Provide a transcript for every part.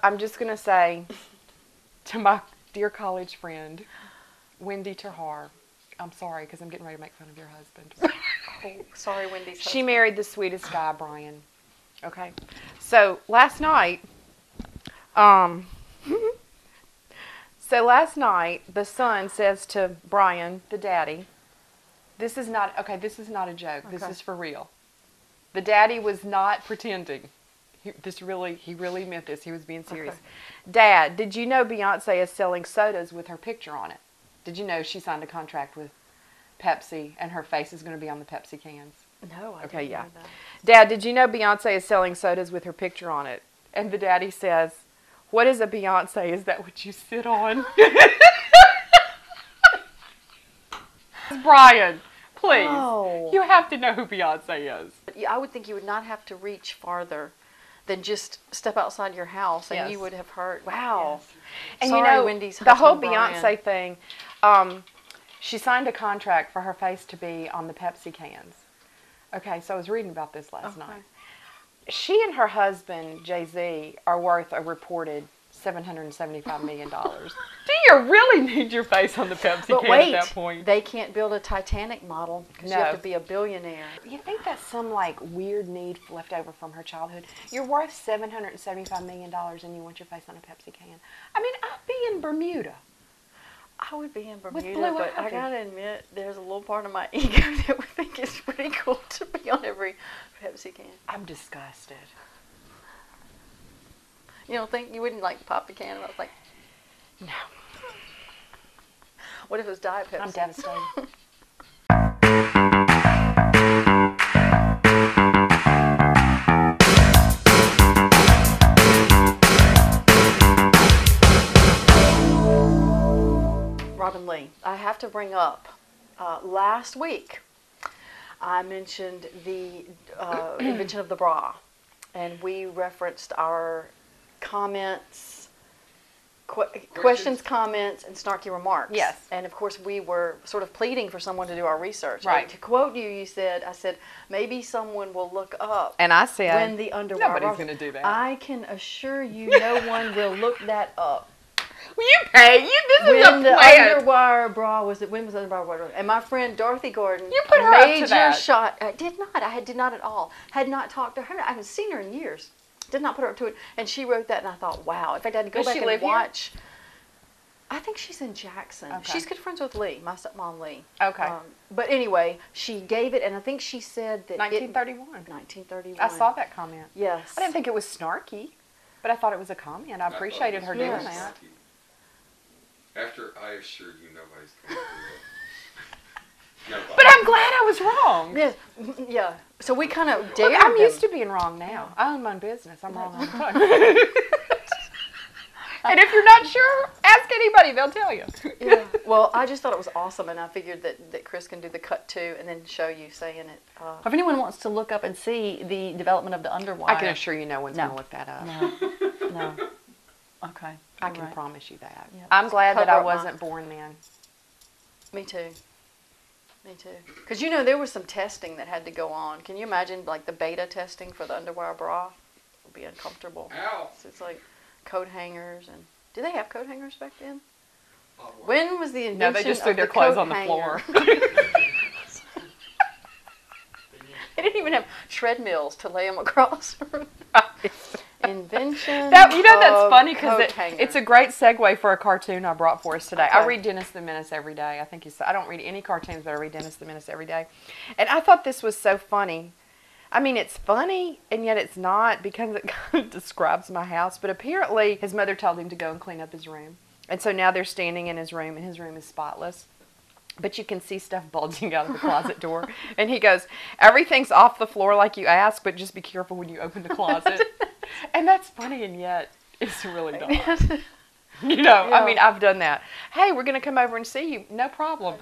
I'm just going to say to my dear college friend, Wendy Terhar, I'm sorry because I'm getting ready to make fun of your husband. Oh, sorry, Wendy's husband. She married the sweetest guy, Brian. Okay. So last night, the son says to Brian, the daddy, this is not a joke. This is for real. The daddy was not pretending. He really meant this. He was being serious. Okay. Dad, did you know Beyonce is selling sodas with her picture on it? Did you know she signed a contract with Pepsi and her face is going to be on the Pepsi cans? No, I didn't know that. Dad, did you know Beyonce is selling sodas with her picture on it? And the daddy says, what is a Beyonce? Is that what you sit on? Brian, please. Oh. You have to know who Beyonce is. I would think you would not have to reach farther than just step outside your house and you would have heard. Wow. Yes. And sorry, Wendy's the whole husband, Brian. Beyonce thing, she signed a contract for her face to be on the Pepsi cans. Okay, so I was reading about this last night. She and her husband, Jay-Z, are worth a reported $775 million. Do you really need your face on the Pepsi can at that point? They can't build a Titanic model because you have to be a billionaire. You think that's some like weird need left over from her childhood? You're worth $775 million and you want your face on a Pepsi can. I mean, I'd be in Bermuda. I would be in Blue Bermuda, but I Ivy. gotta admit, there's a little part of my ego that would think it's pretty cool to be on every Pepsi can. I'm disgusted. You don't think you wouldn't like pop the can? And I was like, no. What if it was Diet Pepsi? I'm devastated. Robin Lee, I have to bring up, last week I mentioned the invention of the bra, and we referenced our comments, questions, comments, and snarky remarks. Yes. And of course we were sort of pleading for someone to do our research. Right. And to quote you, I said, maybe someone will look up. And I said, when the underwear nobody's going to do that. I can assure you no one will look that up. Will you pay? This is a When the plan. underwire bra was, when was the underwire bra? And my friend Dorothy Gordon, You put her up to major that. shot. I did not. I did not at all. Had not talked to her. I haven't seen her in years. Did not put her up to it. And she wrote that, and I thought, wow. In fact, I had to go Does back she and live here? watch. I think she's in Jackson. Okay. She's good friends with Lee, my stepmom Lee. Okay. But anyway, she gave it, and I think she said that 1931. 1931. I saw that comment. Yes. I didn't think it was snarky, but I thought it was a comment. I appreciated her doing Yes. that. After I assured you nobody's going to do that. But I'm glad I was wrong. Yes. Yeah. So we kind of Look, dared I'm them. used to being wrong now. I own my own business. I'm wrong all the time. And if you're not sure, ask anybody. They'll tell you. Yeah. Well, I just thought it was awesome, and I figured that Chris can do the cut too, and then show you saying it. If anyone wants to look up and see the development of the underwire, I can assure you no one's No. going to look that up. No. Okay. I can Right. promise you that. Yeah. I'm glad that I Cover up wasn't born then. Me too. Me too. Because there was some testing that had to go on. Can you imagine like the beta testing for the underwire bra? It would be uncomfortable. Ow! So it's like coat hangers, and did they have coat hangers back then? Oh, wow. When was the invention No, they just threw of their the clothes coat on the hanger? floor. They didn't even have treadmills to lay them across. Invention. That's of funny because coat hanger. it's a great segue for a cartoon I brought for us today. I Okay. read Dennis the Menace every day. I think I don't read any cartoons, but I read Dennis the Menace every day. And I thought this was so funny. I mean, it's funny, and yet it's not because it kind of describes my house. But apparently, his mother told him to go and clean up his room. And so now they're standing in his room, and his room is spotless. But you can see stuff bulging out of the closet door. And he goes, everything's off the floor like you asked, but just be careful when you open the closet. And that's funny, and yet it's really dumb. I mean, I've done that. Hey, we're going to come over and see you. No problem.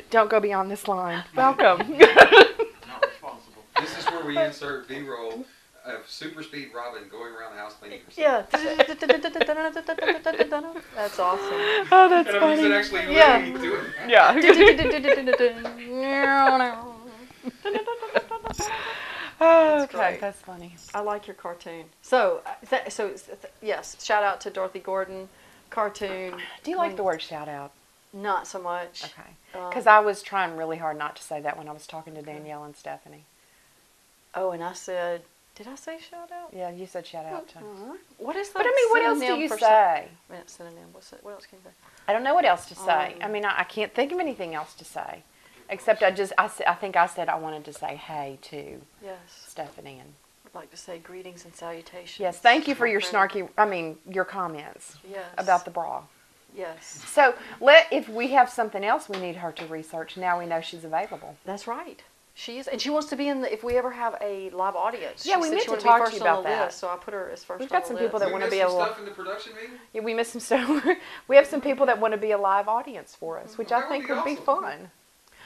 Don't go beyond this line. Welcome. Not responsible. This is where we insert B-roll of Super Speed Robin going around the house cleaning herself. Yeah. That's awesome. Oh, that's And I'm funny. using actually Yeah. Lee doing that. Yeah. Oh, okay, great. that's funny. I like your cartoon. So, yes, shout out to Dorothy Gordon, cartoon. Do you like the word shout out? Not so much. Okay. Because I was trying really hard not to say that when I was talking to Danielle and Stephanie. Oh, and I said, did I say shout out? Yeah, you said shout out too. What is that? But I mean, what else do you say? Synonym. What else can you say? I don't know what else to say. I mean, I can't think of anything else to say. Except I think I said I wanted to say hey to Yes. Stephanie. And I'd like to say greetings and salutations. yes, thank you for my your friend. your comments Yes. about the bra. Yes. So if we have something else we need her to research, now we know she's available. That's right. She is, and she wants to be in the. If we ever have a live audience, Yeah, she we said meant she to wanted talk be to first you on about the that. list, so I put her as first. We've on got some the people list. that want to missed be some a stuff in the production meeting. yeah, we missed some we have some people that want to be a live audience for us, which I That would think be would be awesome. fun.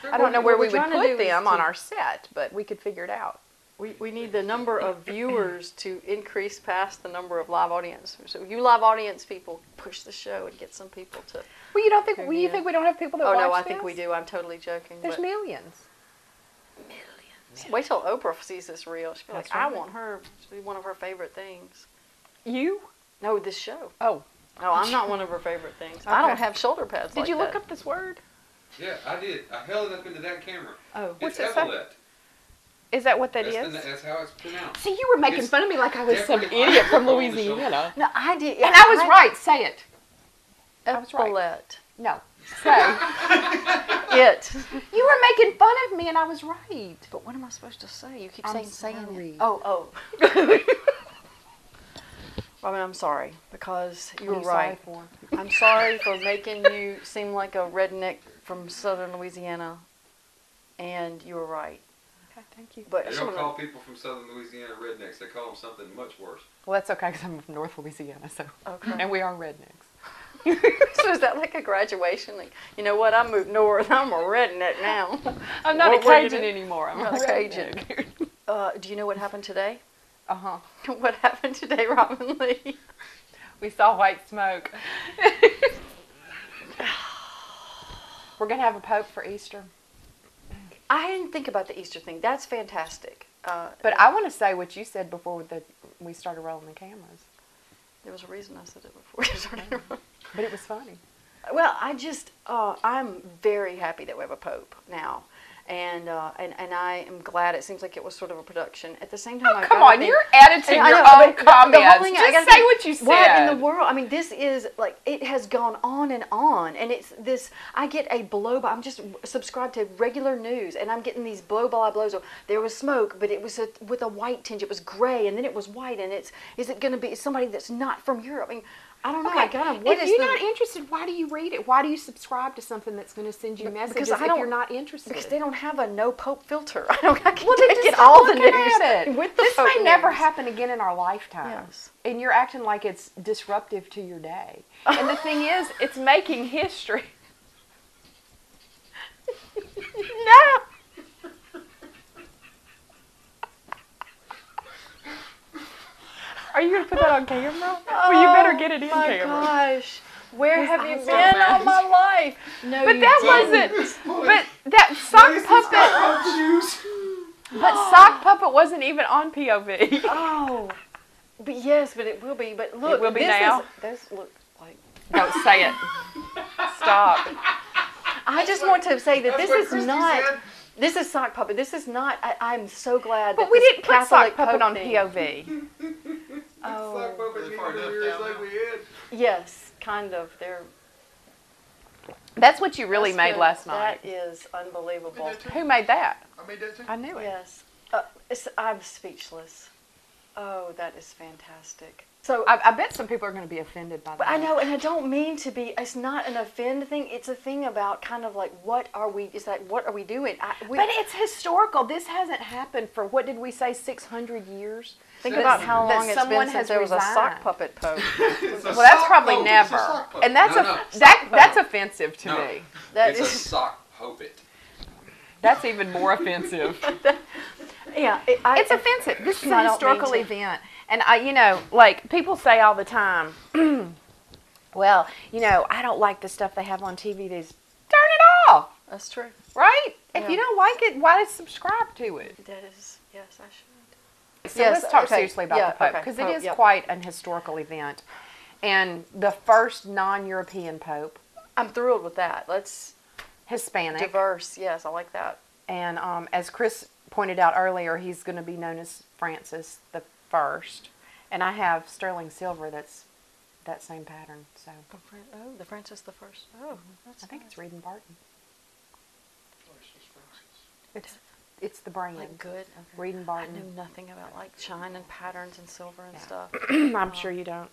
That I don't would know be where what we we're would trying to put do is them on to- our set, but we could figure it out. We need the number of viewers to increase past the number of live audience. So you live audience people push the show and get some people to. Well, you don't think Tune you in. think we don't have people that Oh watch no, I this? think we do. I'm totally joking. There's but millions. wait till Oprah sees this reel. She'll be like, That's I right. want her to be one of her favorite things. You? No, this show. Oh. No, I'm not one of her favorite things. I Okay. don't have shoulder pads. Did like you look that. up this word? Yeah, I did. I held it up into that camera. Oh, What's It's it say? epaulette. Is that what that That's, is? that's how it's pronounced. See, you were making It's fun of me like I was some definitely idiot from on the shoulder. Louisiana. no, I did. And I was right. Say it. I was right. Epaulette. No. Say. It. You were making fun of me and I was right. But what am I supposed to say? You keep I'm saying sorry. it. Oh. Robin, I'm sorry because you were What are right. sorry I'm sorry for making you seem like a redneck from southern Louisiana, and you were right. for? Okay, thank you. But They some don't of call people from southern Louisiana rednecks. They call them something much worse. Well, that's okay because I'm from North Louisiana, so Okay. and we are rednecks. So is that like a graduation? Like, you know what? I moved north. I'm a redneck now. I'm not What a were you Cajun doing? anymore. I'm Not a a Cajun. redneck. Do you know what happened today? Uh-huh. What happened today, Robin Lee? We saw white smoke. We're going to have a pope for Easter. I didn't think about the Easter thing. That's fantastic. But I want to say what you said before we started rolling the cameras. There was a reason I said it before you started. But it was funny. Well, I'm very happy that we have a pope now, and I am glad. It seems like it was sort of a production. At the same time, Oh, I've come gotta on. think- You're editing I your know, own but the whole comments. thing, I Just gotta say think, what you said. What in the world? I mean, this is like, it has gone on, and it's this. I get a blow by. I'm just subscribed to regular news, and I'm getting these blow by blows. Of, there was smoke, but it was with a white tinge. It was gray, and then it was white, and is it going to be somebody that's not from Europe? I mean, I don't know. Okay, I gotta. What if is you're the, not interested, why do you read it? Why do you subscribe to something that's going to send you messages I if don't- you're not interested? Because they don't have a no pope filter. I can Well, then take just it stop all the looking news at it. with the This pope may never news. happen again in our lifetime. Yes. And you're acting like it's disruptive to your day. And the thing is, it's making history. No. Are you going to put that on camera? Well, you better get it in my camera. gosh. Where Yes, have I'm you so been mad. all my life? No, But you that didn't. wasn't. But that sock puppet. Shoes. But sock puppet wasn't even on POV. Oh. But yes, but it will be. But look, will be this now? This look like. Don't say it. Stop. I just want to say that That's this what is Christy not. said. This is sock puppet. This is not. I'm so glad. But that we this didn't put Catholic sock puppet Pope on thing- POV. Oh. Sock puppet Is it came far over enough here, it's down like now? we had. Yes, kind of. They're. That's what you really that's made good. last night. That is unbelievable. Who made that? I made that too. I knew it. Yes. I'm speechless. Oh, that is fantastic. So, I bet some people are going to be offended by that. but I know, and I don't mean to be. It's not an offend thing. It's a thing about kind of like, what are we? It's like, what are we doing? But it's historical. This hasn't happened for, what did we say, 600 years? think that- about how that long it's someone been has since there was a sock resigned. puppet pope. It's a Well, that's sock probably puppet. never. It's a sock puppet. And that's No, no. that's offensive to No. me. That It's a is, sock puppet. That's even more offensive. yeah. It's offensive. This is I a don't historical mean to. event. And like people say all the time, well, I don't like the stuff they have on TV. Turn it off, That's true. right? If Yeah. you don't like it, why subscribe to it? That is, yes, I should. So Yes, let's talk okay. seriously about Yeah, the Pope, okay. because Pope, it is yeah. quite an historical event. And the first non-European Pope, I'm thrilled with that. Let's Hispanic. diverse. Yes, I like that. And as Chris pointed out earlier, he's going to be known as Francis the First. And I have sterling silver that's that same pattern. So The Francis the First. Oh, that's I think nice. it's Reed and Barton. Francis. It's the brand. Like good. Okay. Reed and I Barton. know nothing about like shine and patterns and silver and stuff. I'm sure you don't.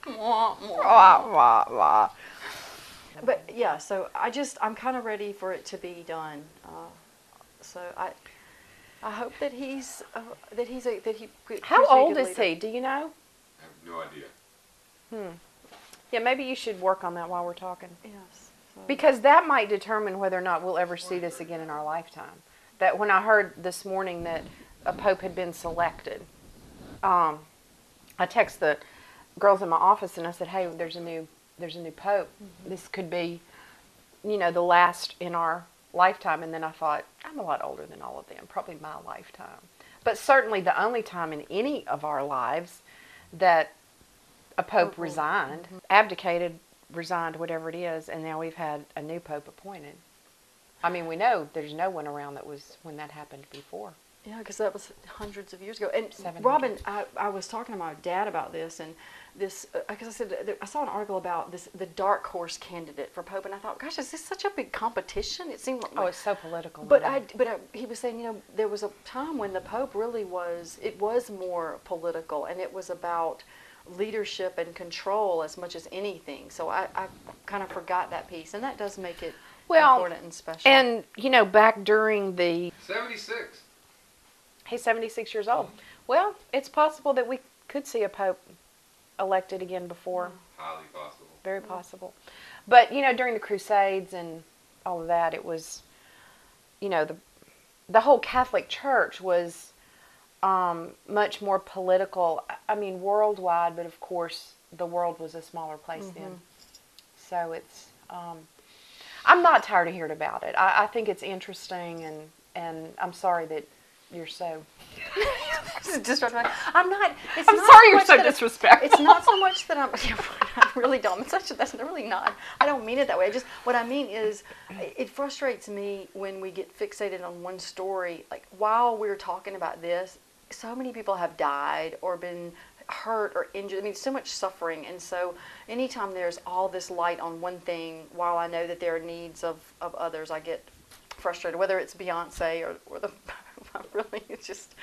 Wah, wah, wah. But yeah, so I'm kind of ready for it to be done. So I hope that he How old is he? Do you know? I have no idea. Yeah, maybe you should work on that while we're talking. Yes. So. Because that might determine whether or not we'll ever see this again in our lifetime. That when I heard this morning that a pope had been selected, I texted the girls in my office and I said, "Hey, there's a new pope. Mm-hmm. This could be, the last in our lifetime." And then I thought, I'm a lot older than all of them, probably my lifetime, but certainly the only time in any of our lives that a pope resigned, abdicated, resigned, whatever it is, and now we've had a new pope appointed. I mean, we know there's no one around that was when that happened before. Yeah, because that was hundreds of years ago. And 700. Robin, I was talking to my dad about this, and this because I said I saw an article about the dark horse candidate for pope, and I thought, gosh, is this such a big competition? It seemed like Oh, it's so political. But now. he was saying, there was a time when the Pope really was more political, and it was about leadership and control as much as anything. So I kind of forgot that piece, and that does make it important and special. And, back during 76. he's 76 years old. Well, it's possible that we could see a pope elected again before. Highly possible. Very possible. But, during the Crusades and all of that, it was, the whole Catholic Church was much more political. I mean, worldwide, but of course, the world was a smaller place then. So it's, I'm not tired of hearing about it. I think it's interesting, and I'm sorry that you're so. I'm not. I'm sorry you're so disrespectful. It's not so much that I'm really dumb. That's really not. I don't mean it that way. What I mean is, it frustrates me when we get fixated on one story. Like while we're talking about this, so many people have died or been hurt or injured. I mean, so much suffering. And so anytime there's all this light on one thing, while I know that there are needs of others, I get frustrated. Whether it's Beyonce or the really, it's just